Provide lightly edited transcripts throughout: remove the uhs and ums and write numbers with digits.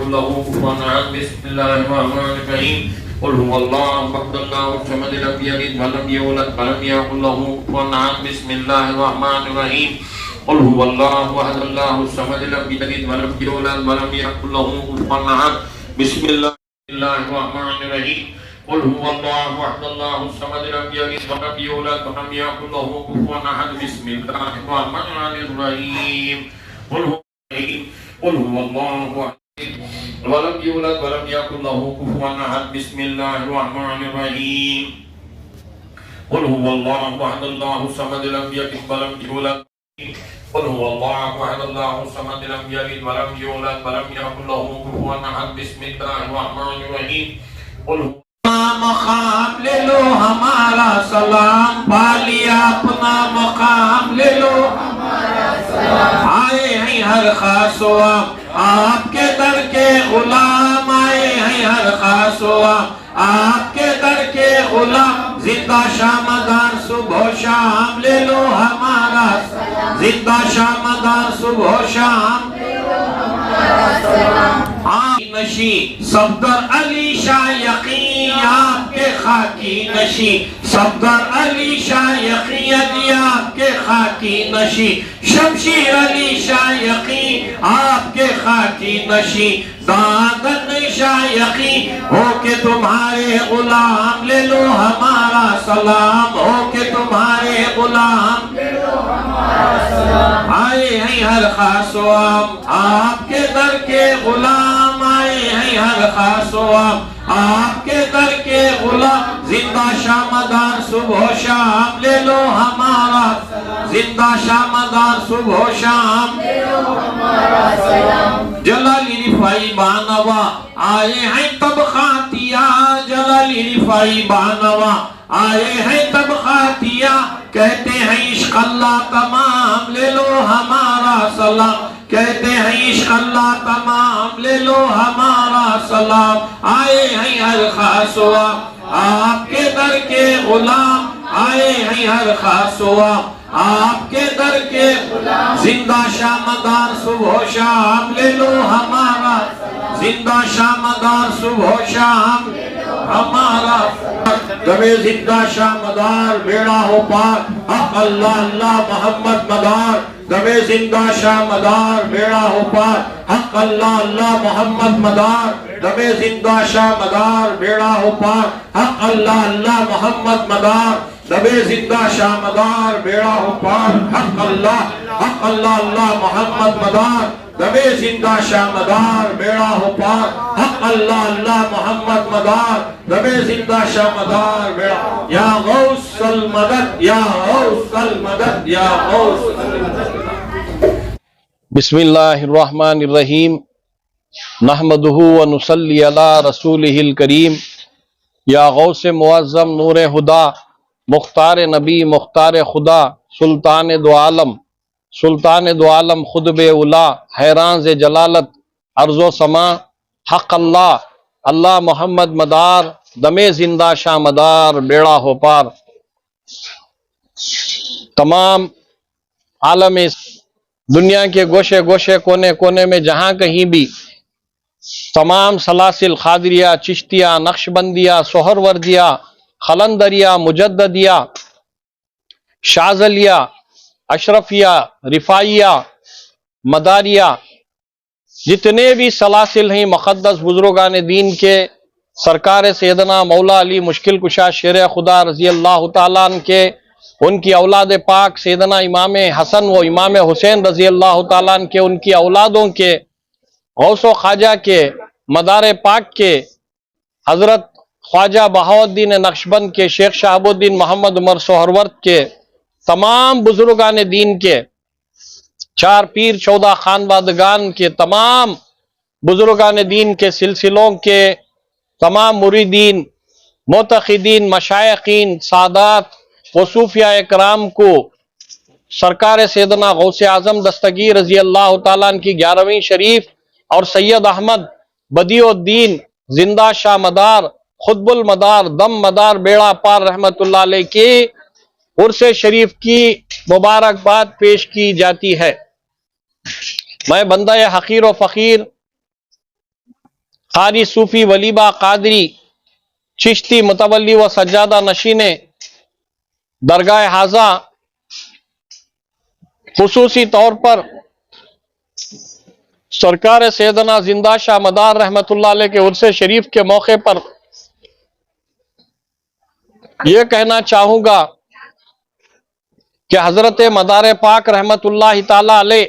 يكن له كفوا أحد. بسم الله الرحمن الرحيم. قل هو الله أحد الله الصمد لم يلد ولم يولد ولم يكن له كفوا أحد. بسم الله الرحمن الرحيم. قل هو الله أحد الله الصمد لم يلد ولم يولد ولم يكن له كفوا أحد. بسم الله الرحمن الرحيم. قل هو الله أحد الله الصمد لم يلد ولم يولد ولم يكن له كفوا أحد. بسم الله الرحمن الرحيم. قل هو الله أحد ولم يولد ولم يكن له كفوا أحد. بسم الله الرحمن الرحيم. قل هو الله أحد الله الصمد لم يلد ولم يولد. قل هو الله أحد الله الصمد لم يلد ولم يولد ولم يكن له كفوا أحد. بسم الله الرحمن الرحيم. قل هو مقام لے لو ہمارا سلام، پالیا اپنا مقام لے لو ہمارا سلام. آئے ہیں ہر خاص و عام آپ کے در کے غلام، آئے ہیں ہر خاص و عام آپ کے در کے غلام. زندہ شامدار صبح و شام لے لو ہمارا سلام، زندہ شامدار صبح و شام لے لو ہمارا سلام. نشی صفدر علی شاہ یقین آپ کے خاکی نشی، صفدر علی شاہ یقین آپ کے خاکی نشی. شمشیر علی شاہ یقین آپ کے خاکی نشی. دادن شاہ یقین ہو کے تمہارے غلام لے لو ہمارا سلام، ہو کے تمہارے غلام لے لو ہمارا سلام. آئے ہیں ہر خاص و عام آپ کے در کے غلام، آئے ہیں ہر خاص و عام آپ کے در کے غلام. زندہ شامدار صبح و شام لے لو ہمارا سلام، زندہ شامدار صبح و شام لے لو ہمارا سلام. جلالی رفائی بانوا آئے ہیں تب خاتیہ، جلالی رفائی بانوا آئے ہیں تب خاتیہ. کہتے ہیں عشق اللہ تمام لے لو ہمارا سلام، کہتے ہیں عشق اللہ تمام لے لو ہمارا سلام. آئے ہیں ہر خاص و عام آپ کے در کے غلام، آئے ہیں ہر خاص و عام آپ کے در کے غلام. زندہ شامدار صبح و شام لے لو ہمارا سلام، زندہ شامدار صبح و شام لے لو ہمارا سلام. دمے زندہ شامدار بیڑا ہو پار، حق اللہ اللہ محمد مدار. دمے زندہ شامدار بیڑا ہو پار، حق اللہ اللہ محمد مدار. دمے زندہ شامدار بیڑا ہو پار، حق اللہ اللہ محمد مدار. دمے زندہ شامدار بیڑا ہو پار، حق اللہ اللہ محمد مدار. دمے زندہ شامدار بیڑا ہو پار، حق اللہ اللہ محمد مدار. دمے زندہ شامدار بیڑا. یا غوث المدد، یا غوث المدد، یا غوث المدد. بسم اللہ الرحمن الرحیم. نحمدہ و نصلی علی رسولہ الکریم. یا غوث معظم نور ہدا، مختار نبی مختار خدا، سلطان دو عالم سلطان دو عالم خطب اولا، حیران ز جلالت ارض و سما. حق اللہ اللہ محمد مدار. دمے زندہ شامدار بیڑا ہو پار. تمام عالم دنیا کے گوشے گوشے کونے کونے میں جہاں کہیں بھی تمام سلاسل خادریہ، چشتیہ، نقشبندیہ، سہروردیہ، خلندریہ، مجددیہ، شاذلیہ، اشرفیہ، رفائیہ، مداریہ، جتنے بھی سلاسل ہیں مقدس بزرگان دین کے، سرکار سیدنا مولا علی مشکل کشا شیر خدا رضی اللہ تعالیٰ عنہ کے، ان کی اولاد پاک سیدنا امام حسن و امام حسین رضی اللہ تعالیٰ عنہ کے، ان کی اولادوں کے، غوث و خواجہ کے، مدار پاک کے، حضرت خواجہ بہاؤالدین نقشبند کے، شیخ شہاب الدین محمد عمر سہرورد کے، تمام بزرگان دین کے، چار پیر 14 خانوادگان کے، تمام بزرگان دین کے سلسلوں کے تمام مریدین، معتقدین، مشائقین، سادات و صوفیاء اکرام کو سرکار سیدنا غوث اعظم دستگیر رضی اللہ تعالیٰ عنہ کی 11ویں شریف اور سید احمد بدیع الدین زندہ شاہ مدار، خطب المدار، دم مدار بیڑا پار رحمت اللہ علیہ کی عرس شریف کی مبارکباد پیش کی جاتی ہے. میں بندہ حقیر و فقیر قاری صوفی ولیبہ قادری چشتی متولی و سجادہ نشین درگاہ حاضہ خصوصی طور پر سرکار سیدنا زندہ شاہ مدار رحمت اللہ علیہ کے عرس شریف کے موقع پر یہ کہنا چاہوں گا کہ حضرت مدار پاک رحمت اللہ تعالی علیہ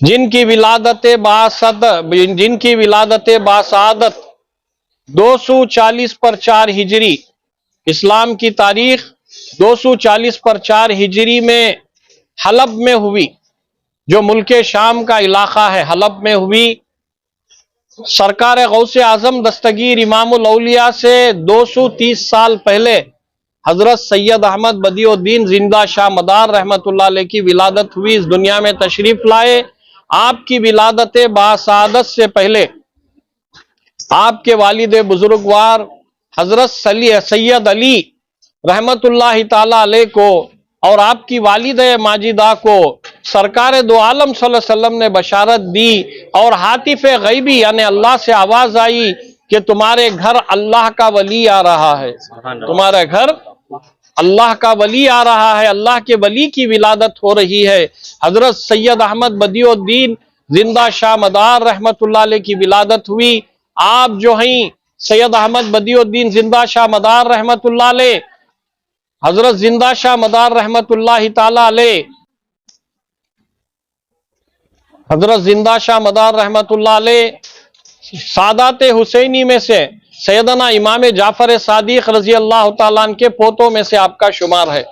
جن کی ولادت باسعادت 240/4 ہجری اسلام کی تاریخ 240/4 ہجری میں حلب میں ہوئی، جو ملک شام کا علاقہ ہے حلب میں ہوئی۔ سرکار غوث اعظم دستگیر امام الاولیاء سے 230 سال پہلے حضرت سید احمد بدیع الدین زندہ شاہ مدار رحمت اللہ علیہ کی ولادت ہوئی، اس دنیا میں تشریف لائے۔ آپ کی ولادت باسعادت سے پہلے آپ کے والد بزرگوار حضرت سید علی رحمت اللہ تعالی علیہ کو اور آپ کی والدہ ماجدہ کو سرکار دو عالم صلی اللہ علیہ وسلم نے بشارت دی، اور ہاتف غیبی یعنی اللہ سے آواز آئی کہ تمہارے گھر اللہ کا ولی آ رہا ہے، تمہارے گھر اللہ کا ولی آ رہا ہے، اللہ کے ولی کی ولادت ہو رہی ہے۔ حضرت سید احمد بدیع الدین زندہ شاہ مدار رحمت اللہ علیہ کی ولادت ہوئی۔ آپ جو ہیں سید احمد بدیع الدین زندہ شاہ مدار رحمت اللہ علیہ، حضرت زندہ شاہ مدار رحمت اللہ تعالی علیہ، حضرت زندہ شاہ مدار رحمت اللہ علیہ سادات حسینی میں سے سیدنا امام جعفر صادق رضی اللہ تعالیٰ عنہ کے پوتوں میں سے آپ کا شمار ہے،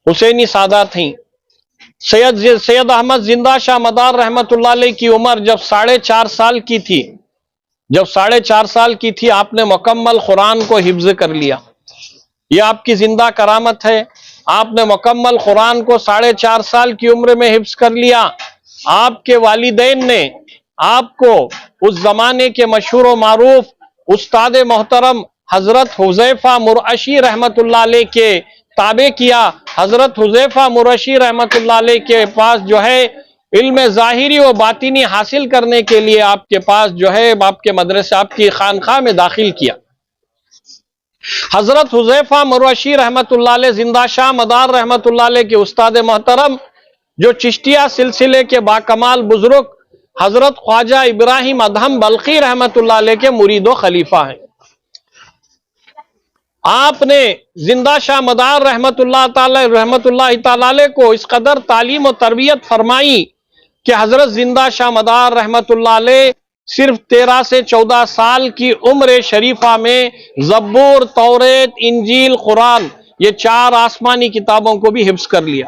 حسینی سادات ہیں۔ سید احمد زندہ شاہ مدار رحمت اللہ علیہ کی عمر جب 4.5 سال کی تھی، آپ نے مکمل قرآن کو حفظ کر لیا۔ یہ آپ کی زندہ کرامت ہے، آپ نے مکمل قرآن کو 4.5 سال کی عمر میں حفظ کر لیا۔ آپ کے والدین نے آپ کو اس زمانے کے مشہور و معروف استاد محترم حضرت حذیفہ مرعشی رحمت اللہ علیہ کے تابع کیا۔ حضرت حذیفہ مرعشی رحمت اللہ علیہ کے پاس جو ہے علم ظاہری و باطنی حاصل کرنے کے لیے آپ کے پاس جو ہے آپ کے مدرسے آپ کی خانقاہ میں داخل کیا۔ حضرت حذیفہ مرعشی رحمت اللہ علیہ زندہ شاہ مدار رحمت اللہ علیہ کے استاد محترم جو چشتیہ سلسلے کے باکمال بزرگ حضرت خواجہ ابراہیم ادہم بلخی رحمت اللہ علیہ کے مرید و خلیفہ ہیں۔ آپ نے زندہ شاہ مدار رحمت اللہ تعالی علیہ کو اس قدر تعلیم و تربیت فرمائی کہ حضرت زندہ شاہ مدار رحمت اللہ علیہ صرف 13 سے 14 سال کی عمر شریفہ میں زبور، توریت، انجیل، قرآن یہ 4 آسمانی کتابوں کو بھی حفظ کر لیا۔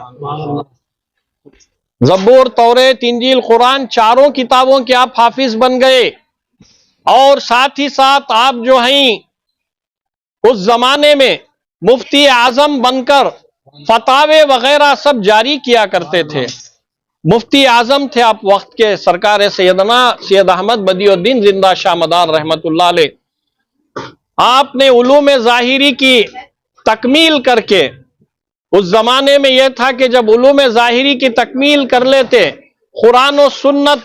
زبور، توریت، انجیل، قرآن 4 کتابوں کے آپ حافظ بن گئے، اور ساتھ ہی ساتھ آپ جو ہیں اس زمانے میں مفتی اعظم بن کر فتاوے وغیرہ سب جاری کیا کرتے تھے۔ مفتی اعظم تھے آپ وقت کے سرکار سید احمد بدیع الدین زندہ شاہ مدار رحمت اللہ علیہ۔ آپ نے علوم ظاہری کی تکمیل کر کے، اس زمانے میں یہ تھا کہ جب علوم ظاہری کی تکمیل کر لیتے قرآن و سنت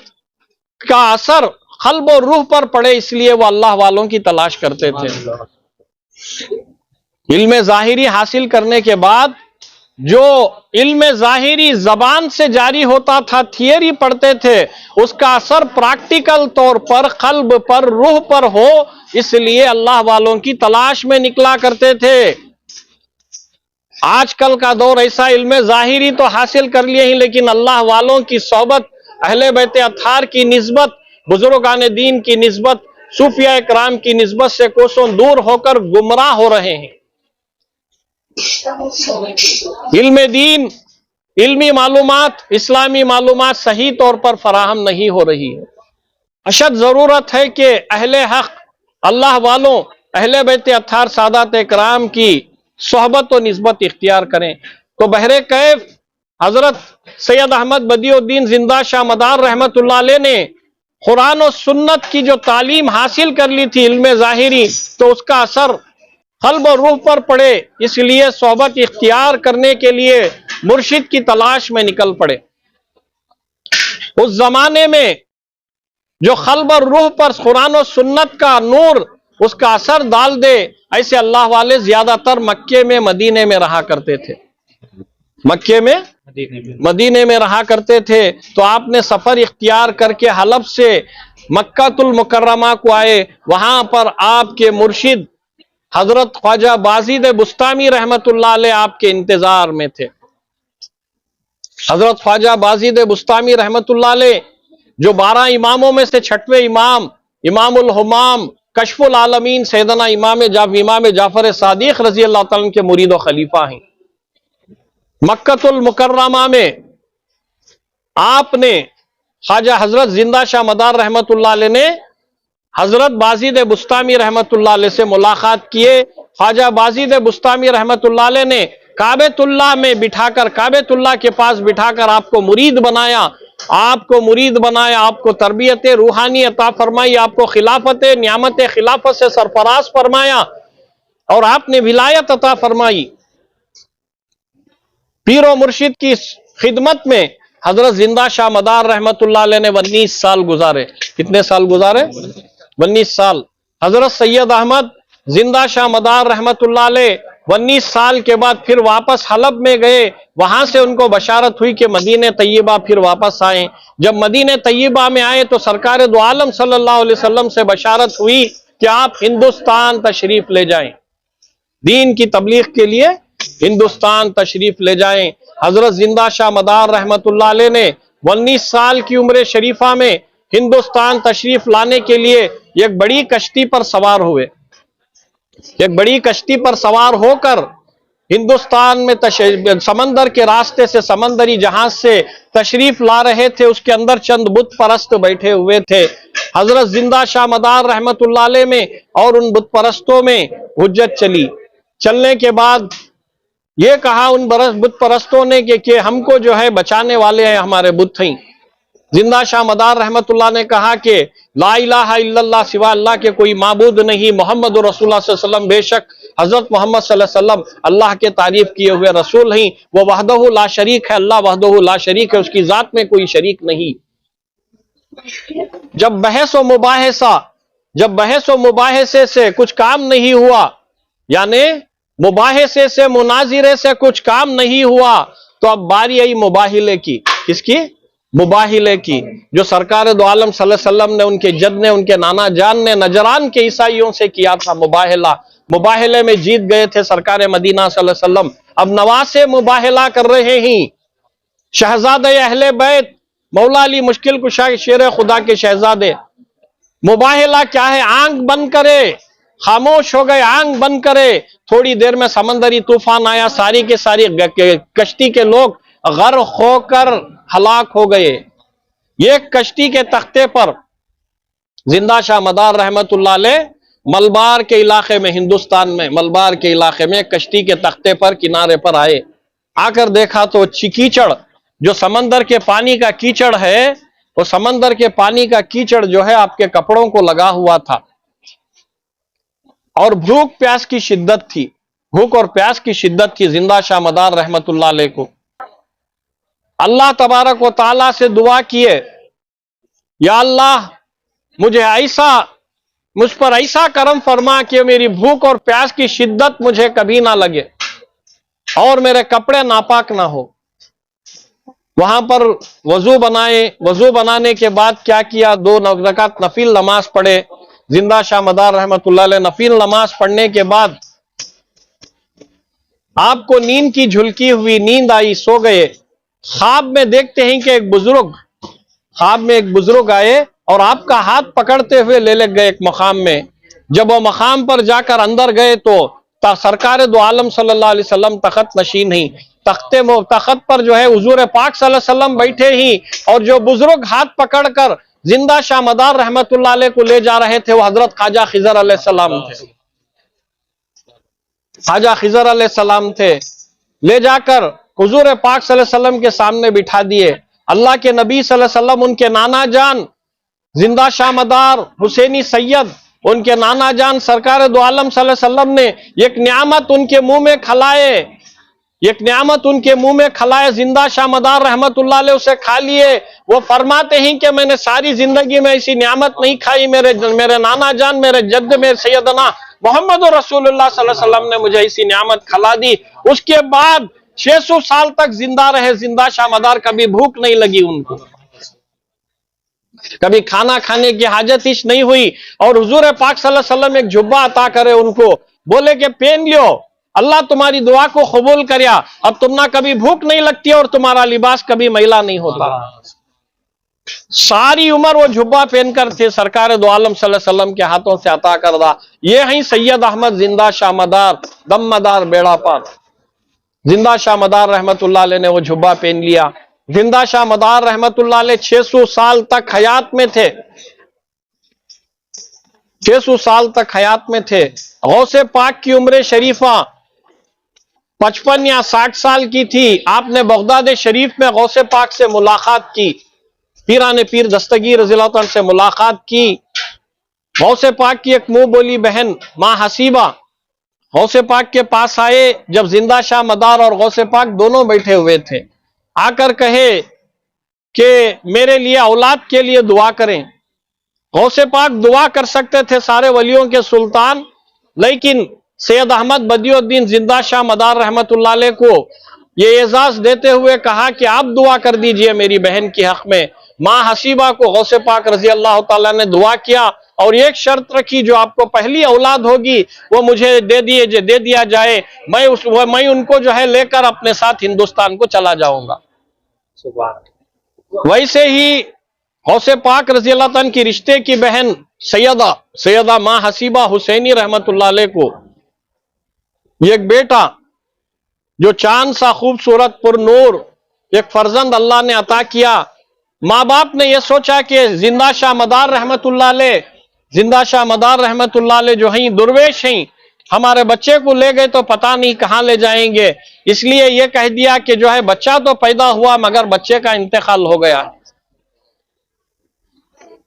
کا اثر قلب و روح پر پڑے، اس لیے وہ اللہ والوں کی تلاش کرتے تھے۔ علم ظاہری حاصل کرنے کے بعد جو علم ظاہری زبان سے جاری ہوتا تھا، تھیوری پڑھتے تھے، اس کا اثر پریکٹیکل طور پر قلب پر، روح پر ہو، اس لیے اللہ والوں کی تلاش میں نکلا کرتے تھے۔ آج کل کا دور ایسا، علم ظاہری تو حاصل کر لیے ہی، لیکن اللہ والوں کی صحبت، اہل بیت اطہار کی نسبت، بزرگان دین کی نسبت، صوفیاء کرام کی نسبت سے کوسوں دور ہو کر گمراہ ہو رہے ہیں۔ علم دین، علمی معلومات، اسلامی معلومات صحیح طور پر فراہم نہیں ہو رہی ہے۔ اشد ضرورت ہے کہ اہل حق، اللہ والوں، اہل بیت اطہار سادات کرام کی صحبت و نسبت اختیار کریں۔ تو بہر کیف حضرت سید احمد بدیع الدین زندہ شاہ مدار رحمت اللہ علیہ نے قرآن و سنت کی جو تعلیم حاصل کر لی تھی علم ظاہری، تو اس کا اثر قلب و روح پر پڑے، اس لیے صحبت اختیار کرنے کے لیے مرشد کی تلاش میں نکل پڑے۔ اس زمانے میں جو قلب اور روح پر قرآن و سنت کا نور اس کا اثر ڈال دے، ایسے اللہ والے زیادہ تر مکے میں مدینے میں رہا کرتے تھے، مکے میں مدینے میں رہا کرتے تھے۔ تو آپ نے سفر اختیار کر کے حلب سے مکہ المکرمہ کو آئے، وہاں پر آپ کے مرشد حضرت خواجہ بازید بستامی رحمت اللہ علیہ آپ کے انتظار میں تھے۔ حضرت خواجہ بازید بستامی رحمت اللہ علیہ جو 12 اماموں میں سے 6ویں امام، امام الہمام، کشف العالمین، سیدنا امام جعفر صادق رضی اللہ تعالیٰ عنہ کے مرید و خلیفہ ہیں۔ مکہ المکرمہ میں آپ نے خواجہ حضرت زندہ شاہ مدار رحمت اللہ علیہ نے حضرت بازید بستامی رحمت اللہ علیہ سے ملاقات کیے۔ خواجہ بازید بستامی رحمت اللہ علیہ نے کعبۃ اللہ میں بٹھا کر، کعبۃ اللہ کے پاس بٹھا کر آپ کو مرید بنایا، آپ کو تربیت روحانی عطا فرمائی، آپ کو خلافت، نعمت خلافت سے سرفراز فرمایا، اور آپ نے ولایت عطا فرمائی۔ پیر و مرشد کی خدمت میں حضرت زندہ شاہ مدار رحمت اللہ علیہ نے 19 سال گزارے۔ کتنے سال گزارے؟ 19 سال۔ حضرت سید احمد زندہ شاہ مدار رحمت اللہ علیہ 19 سال کے بعد پھر واپس حلب میں گئے، وہاں سے ان کو بشارت ہوئی کہ مدینہ طیبہ پھر واپس آئیں۔ جب مدینہ طیبہ میں آئے تو سرکار دو عالم صلی اللہ علیہ وسلم سے بشارت ہوئی کہ آپ ہندوستان تشریف لے جائیں، دین کی تبلیغ کے لیے ہندوستان تشریف لے جائیں۔ حضرت زندہ شاہ مدار رحمت اللہ علیہ نے 19 سال کی عمر شریفہ میں ہندوستان تشریف لانے کے لیے ایک بڑی کشتی پر سوار ہوئے، ایک بڑی کشتی پر سوار ہو کر ہندوستان میں سمندر کے راستے سے، سمندری جہاز سے تشریف لا رہے تھے۔ اس کے اندر چند بت پرست بیٹھے ہوئے تھے۔ حضرت زندہ شاہ مدار رحمت اللہ علیہ میں اور ان بت پرستوں میں حجت چلی۔ چلنے کے بعد یہ کہا ان بت پرستوں نے کہ ہم کو جو ہے بچانے والے ہیں ہمارے بت ہیں۔ زندہ شاہ مدار رحمت اللہ نے کہا کہ لا الہ الا اللہ، سوا اللہ کے کوئی معبود نہیں، محمد رسول اللہ صلی اللہ علیہ وسلم، بے شک حضرت محمد صلی اللہ علیہ وسلم اللہ کے تعریف کیے ہوئے رسول ہیں، وہ وحدہ لا شریک ہے، اللہ وحدہ لا شریک ہے، اس کی ذات میں کوئی شریک نہیں۔ جب بحث و مباحثے سے کچھ کام نہیں ہوا، یعنی مباحثے سے، مناظرے سے کچھ کام نہیں ہوا، تو اب باری آئی مباحلے کی۔ کس کی؟ مباحلے کی، جو سرکار دو عالم صلی اللہ علیہ وسلم نے، ان کے جد نے، ان کے نانا جان نے نجران کے عیسائیوں سے کیا تھا مباحلہ۔ مباحلے میں جیت گئے تھے سرکار مدینہ صلی اللہ علیہ وسلم۔ اب نواسے مباحلہ کر رہے ہیں، شہزادے اہل بیت مولا علی مشکل کشا شیر خدا کے شہزادے۔ مباحلہ کیا ہے؟ آنکھ بند کرے، خاموش ہو گئے، آنکھ بند کرے، تھوڑی دیر میں سمندری طوفان آیا، ساری کے ساری کشتی کے لوگ غرق ہو کر ہلاک ہو گئے۔ یہ کشتی کے تختے پر زندہ شاہ مدار رحمت اللہ علیہ ملبار کے علاقے میں، ہندوستان میں ملبار کے علاقے میں کشتی کے تختے پر کنارے پر آئے، آ کر دیکھا تو کیچڑ، جو سمندر کے پانی کا کیچڑ ہے، وہ سمندر کے پانی کا کیچڑ جو ہے آپ کے کپڑوں کو لگا ہوا تھا، اور بھوک پیاس کی شدت تھی، بھوک اور پیاس کی شدت تھی زندہ شاہ مدار رحمت اللہ علیہ کو۔ اللہ تبارک و تعالیٰ سے دعا کیے، یا اللہ مجھ پر ایسا کرم فرما کہ میری بھوک اور پیاس کی شدت مجھے کبھی نہ لگے اور میرے کپڑے ناپاک نہ ہو۔ وہاں پر وضو بنائے، وضو بنانے کے بعد کیا کیا؟ 2 رکعت نفل نماز پڑھے زندہ شاہ مدار رحمت اللہ علیہ۔ نفل نماز پڑھنے کے بعد آپ کو نیند کی جھلکی ہوئی، نیند آئی، سو گئے۔ خواب میں دیکھتے ہیں کہ خواب میں ایک بزرگ آئے اور آپ کا ہاتھ پکڑتے ہوئے لے گئے ایک مقام میں۔ جب وہ مقام پر جا کر اندر گئے تو سرکار دو عالم صلی اللہ علیہ وسلم تخت نشین ہی، تخت پر جو ہے حضور پاک صلی اللہ علیہ وسلم بیٹھے ہی، اور جو بزرگ ہاتھ پکڑ کر زندہ شاہ مدار رحمت اللہ علیہ کو لے جا رہے تھے وہ حضرت خواجہ خضر علیہ السلام تھے۔ خواجہ خضر علیہ السلام تھے، لے جا کر حضور پاک صلی اللہ علیہ وسلم کے سامنے بٹھا دیے۔ اللہ کے نبی صلی اللہ علیہ وسلم، ان کے نانا جان زندہ شاہ مدار حسینی سید، ان کے نانا جان سرکار دو عالم صلی اللہ علیہ وسلم نے ایک نعمت ان کے منہ میں کھلائے، ایک نعمت ان کے منہ میں کھلائے زندہ شاہ مدار رحمتullah علیہ اسے کھا لیے. وہ فرماتے ہیں کہ میں نے ساری زندگی میں ایسی نعمت نہیں کھائی. میرے نانا جان، میرے جد میں سیدنا محمد رسول اللہ صلی اللہ علیہ وسلم نے مجھے ایسی نعمت کھلا دی. اس کے بعد 600 سال تک زندہ رہے زندہ شاہ مدار. کبھی بھوک نہیں لگی ان کو، کبھی کھانا کھانے کی حاجت ہی نہیں ہوئی. اور حضور پاک صلی اللہ علیہ وسلم ایک جبہ عطا کرے ان کو، بولے کہ پہن لیو، اللہ تمہاری دعا کو قبول کریا. اب تم نہ کبھی بھوک نہیں لگتی اور تمہارا لباس کبھی میلا نہیں ہوتا. ساری عمر وہ جبہ پہن کر تھے سرکار دو عالم صلی اللہ علیہ وسلم کے ہاتھوں سے عطا کردہ. یہ ہیں سید احمد زندہ شاہ مدار، دم مدار بیڑا پار. زندہ شاہ مدار رحمت اللہ علیہ نے وہ جبہ پہن لیا. زندہ شاہ مدار رحمت اللہ علیہ 600 سال تک حیات میں تھے. 600 سال تک حیات میں تھے. غوث پاک کی عمر شریفہ 55 یا 60 سال کی تھی. آپ نے بغداد شریف میں غوث پاک سے ملاقات کی، پیران پیر دستگیر رضی اللہ عنہ سے ملاقات کی. غوث پاک کی ایک منہ بولی بہن ماں حسیبہ غوث پاک کے پاس آئے جب زندہ شاہ مدار اور غوث پاک دونوں بیٹھے ہوئے تھے. آ کر کہے کہ میرے لیے اولاد کے لیے دعا کریں. غوث پاک دعا کر سکتے تھے سارے ولیوں کے سلطان، لیکن سید احمد بدیع الدین زندہ شاہ مدار رحمت اللہ علیہ کو یہ اعزاز دیتے ہوئے کہا کہ آپ دعا کر دیجئے میری بہن کی حق میں. ماں حسیبہ کو غوث پاک رضی اللہ تعالیٰ نے دعا کیا اور ایک شرط رکھی، جو آپ کو پہلی اولاد ہوگی وہ مجھے دے دیا جائے، میں ان کو جو ہے لے کر اپنے ساتھ ہندوستان کو چلا جاؤں گا. ویسے ہی غوث پاک رضی اللہ عنہ کی رشتے کی بہن سیدہ ماں حسیبہ حسینی رحمت اللہ علیہ کو ایک بیٹا جو چاند سا خوبصورت پر نور ایک فرزند اللہ نے عطا کیا. ماں باپ نے یہ سوچا کہ زندہ شاہ مدار رحمت اللہ علیہ جو ہیں درویش ہیں، ہمارے بچے کو لے گئے تو پتہ نہیں کہاں لے جائیں گے، اس لیے یہ کہہ دیا کہ جو ہے بچہ تو پیدا ہوا مگر بچے کا انتقال ہو گیا.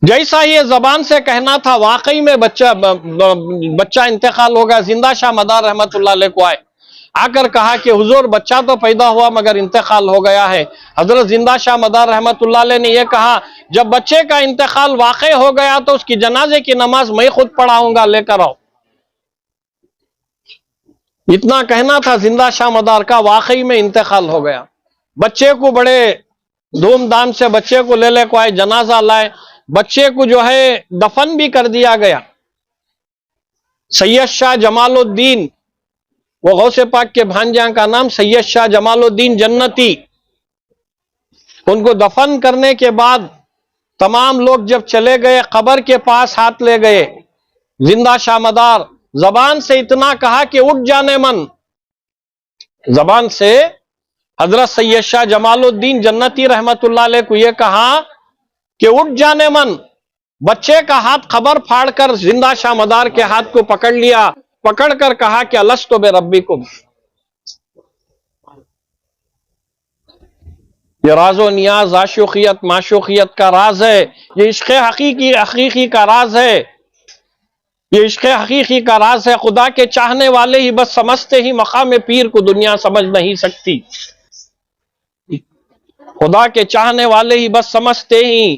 جیسا یہ زبان سے کہنا تھا واقعی میں بچہ انتقال ہو گیا. زندہ شاہ مدار رحمت اللہ علیہ کو آ کر کہا کہ حضور بچہ تو پیدا ہوا مگر انتقال ہو گیا ہے. حضرت زندہ شاہ مدار رحمت اللہ علیہ نے یہ کہا جب بچے کا انتقال واقع ہو گیا تو اس کی جنازے کی نماز میں خود پڑھاؤں گا، لے کر آؤ. اتنا کہنا تھا زندہ شاہ مدار کا، واقعی میں انتقال ہو گیا. بچے کو بڑے دھوم دھام سے بچے کو لے کو آئے، جنازہ لائے، بچے کو جو ہے دفن بھی کر دیا گیا. سید شاہ جمال الدین، وہ غوث پاک کے بھانجا کا نام سید شاہ جمال الدین جنتی، ان کو دفن کرنے کے بعد تمام لوگ جب چلے گئے قبر کے پاس ہاتھ لے گئے. زندہ شاہ مدار زبان سے اتنا کہا کہ اٹھ جانے من، زبان سے حضرت سید شاہ جمال الدین جنتی رحمت اللہ علیہ کو یہ کہا کہ اٹھ جانے من. بچے کا ہاتھ خبر پھاڑ کر زندہ شاہ مدار کے ہاتھ کو پکڑ لیا، پکڑ کر کہا کہ الستو بربکم. یہ راز و نیاز، عاشقیت معشوقیت کا راز ہے. یہ عشق حقیقی کا راز ہے. یہ عشق حقیقی کا راز ہے. خدا کے چاہنے والے ہی بس سمجھتے ہی مقام پیر کو دنیا سمجھ نہیں سکتی. خدا کے چاہنے والے ہی بس سمجھتے ہی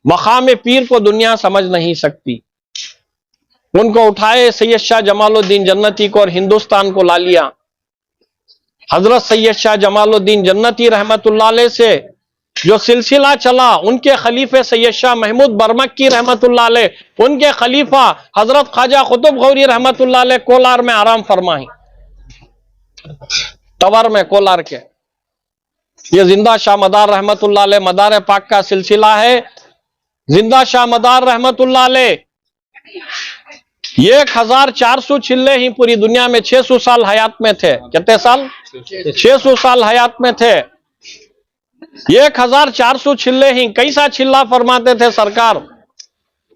مقام پیر کو دنیا سمجھ نہیں سکتی. ان کو اٹھائے سید شاہ جمال الدین جنتی کو اور ہندوستان کو لا لیا. حضرت سید شاہ جمال الدین جنتی رحمت اللہ علیہ سے جو سلسلہ چلا، ان کے خلیفے سید شاہ محمود برمکی رحمت اللہ علیہ، ان کے خلیفہ حضرت خواجہ قطب غوری رحمت اللہ علیہ کولار میں آرام فرمائیں، ٹور میں کولار کے. یہ زندہ شاہ مدار رحمت اللہ علیہ مدار پاک کا سلسلہ ہے. زندہ شاہ مدار رحمت اللہ علیہ 1400 چلے ہی پوری دنیا میں 600 سال حیات میں تھے. کتنے سال؟ 600 سال حیات میں تھے. 1400 چلے ہی. کیسا چلا فرماتے تھے سرکار؟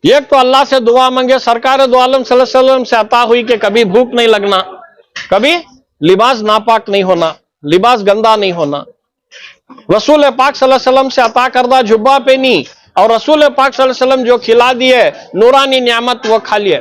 ایک تو اللہ سے دعا مانگے، سرکار دو عالم صلی اللہ علیہ وسلم سے عطا ہوئی کہ کبھی بھوک نہیں لگنا، کبھی لباس ناپاک نہیں ہونا، لباس گندا نہیں ہونا. رسول پاک صلی اللہ علیہ وسلم سے عطا کردہ جبہ پہنی اور رسول پاک صلی اللہ علیہ وسلم جو کھلا دیے نورانی نعمت وہ کھا لیے.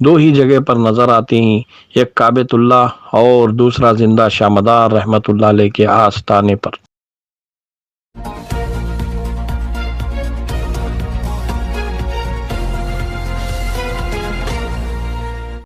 دو ہی جگہ پر نظر آتی ہیں، ایک کعبۃ اللہ اور دوسرا زندہ شاہ مدار رحمۃ اللہ علیہ کے آستانے پر۔